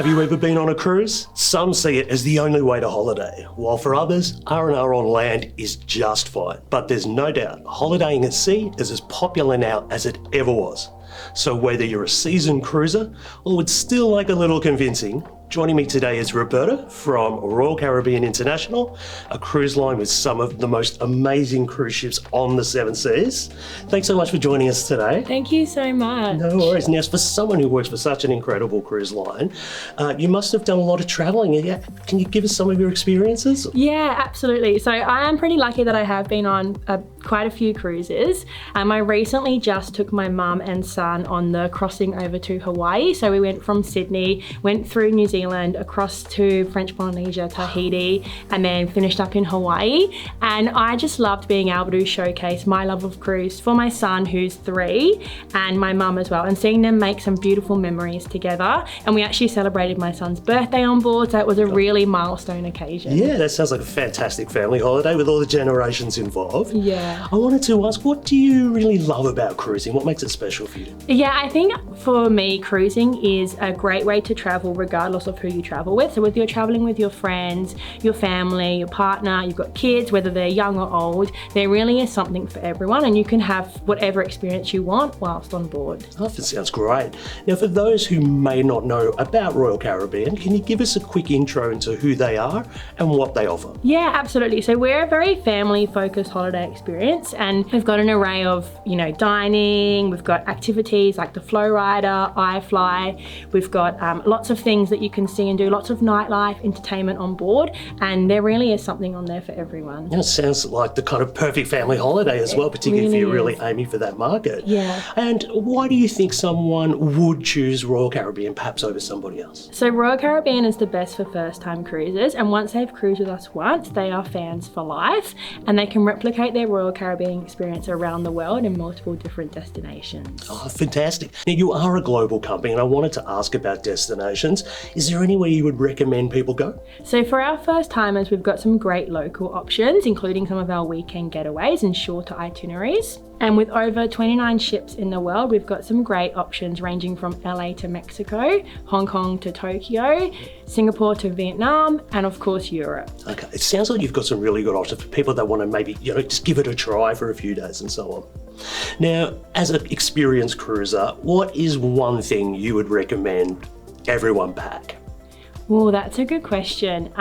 Have you ever been on a cruise? Some see it as the only way to holiday, while for others, R&R on land is just fine. But there's no doubt, holidaying at sea is as popular now as it ever was. So whether you're a seasoned cruiser or would still like a little convincing, joining me today is Roberta from Royal Caribbean International, a cruise line with some of the most amazing cruise ships on the Seven Seas. Thanks so much for joining us today. Thank you so much. No worries. Now, for someone who works for such an incredible cruise line, you must have done a lot of travelling. Can you give us some of your experiences? Yeah, absolutely. So I am pretty lucky that I have been on quite a few cruises. I recently just took my mum and son on the crossing over to Hawaii. So we went from Sydney, went through New Zealand, across to French Polynesia, Tahiti, and then finished up in Hawaii. And I just loved being able to showcase my love of cruise for my son, who's 3, and my mum as well, and seeing them make some beautiful memories together. And we actually celebrated my son's birthday on board, so it was a really milestone occasion. Yeah, that sounds like a fantastic family holiday with all the generations involved. Yeah. I wanted to ask, what do you really love about cruising? What makes it special for you? Yeah, I think for me, cruising is a great way to travel regardless of who you travel with. So whether you're traveling with your friends, your family, your partner, you've got kids, whether they're young or old, there really is something for everyone, and you can have whatever experience you want whilst on board. Oh, that sounds great. Now, for those who may not know about Royal Caribbean, can you give us a quick intro into who they are and what they offer? Yeah, absolutely. So we're a very family-focused holiday experience, and we've got an array of, dining, we've got activities like the Flow Rider, iFly, we've got lots of things that you can see and do, lots of nightlife, entertainment on board, and there really is something on there for everyone. It sounds like the kind of perfect family holiday as well, particularly if you're really aiming for that market. Yeah. And why do you think someone would choose Royal Caribbean perhaps over somebody else? So Royal Caribbean is the best for first-time cruisers, and once they've cruised with us once, they are fans for life, and they can replicate their Royal Caribbean experience around the world in multiple different destinations. Oh, fantastic. Now, you are a global company, and I wanted to ask about destinations. Is there anywhere you would recommend people go? So for our first timers, we've got some great local options, including some of our weekend getaways and shorter itineraries. And with over 29 ships in the world, we've got some great options ranging from LA to Mexico, Hong Kong to Tokyo, Singapore to Vietnam, and of course Europe. Okay, it sounds like you've got some really good options for people that want to maybe, just give it a try for a few days and so on. Now, as an experienced cruiser, what is one thing you would recommend everyone pack? Well, that's a good question.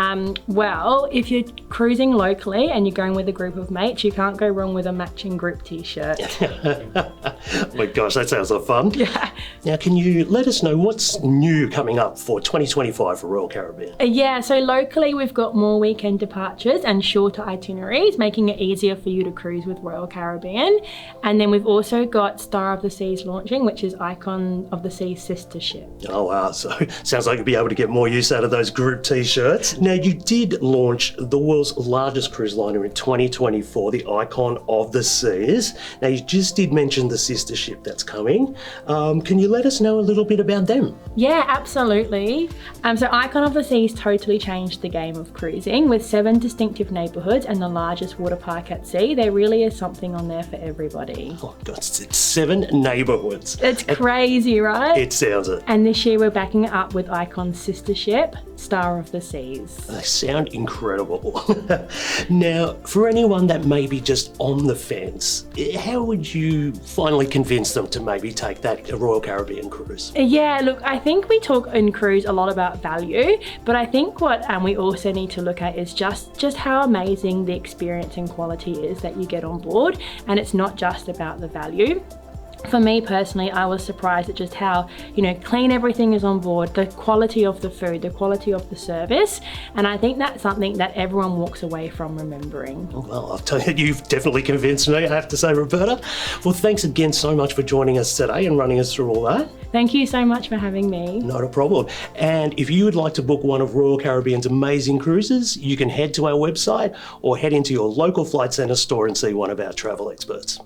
Well, if you're cruising locally and you're going with a group of mates, you can't go wrong with a matching group t-shirt. Oh my gosh, that sounds like fun. Yeah. Now, can you let us know what's new coming up for 2025 for Royal Caribbean? Yeah, so locally we've got more weekend departures and shorter itineraries, making it easier for you to cruise with Royal Caribbean. And then we've also got Star of the Seas launching, which is Icon of the Seas sister ship. Oh wow, so sounds like you'll be able to get more use out of those group t-shirts. Now, you did launch the world's largest cruise liner in 2024, the Icon of the Seas. Now, you just did mention the sister ship that's coming. Can you let us know a little bit about them? Yeah, absolutely. So Icon of the Seas totally changed the game of cruising. With 7 distinctive neighbourhoods and the largest water park at sea, there really is something on there for everybody. Oh God, it's 7 neighbourhoods. It's crazy, right? It sounds it. And this year we're backing it up with Icon's sister ship, Star of the Seas. They sound incredible. Now, for anyone that may be just on the fence, how would you finally convince them to maybe take that Royal Caribbean cruise? Yeah, look, I think we talk in cruise a lot about value, but I think what we also need to look at is just how amazing the experience and quality is that you get on board, and it's not just about the value. For me personally, I was surprised at just how, clean everything is on board, the quality of the food, the quality of the service, and I think that's something that everyone walks away from remembering. Well, I'll tell you, you've definitely convinced me, I have to say, Roberta. Well, thanks again so much for joining us today and running us through all that. Thank you so much for having me. Not a problem. And if you would like to book one of Royal Caribbean's amazing cruises, you can head to our website or head into your local Flight Centre store and see one of our travel experts.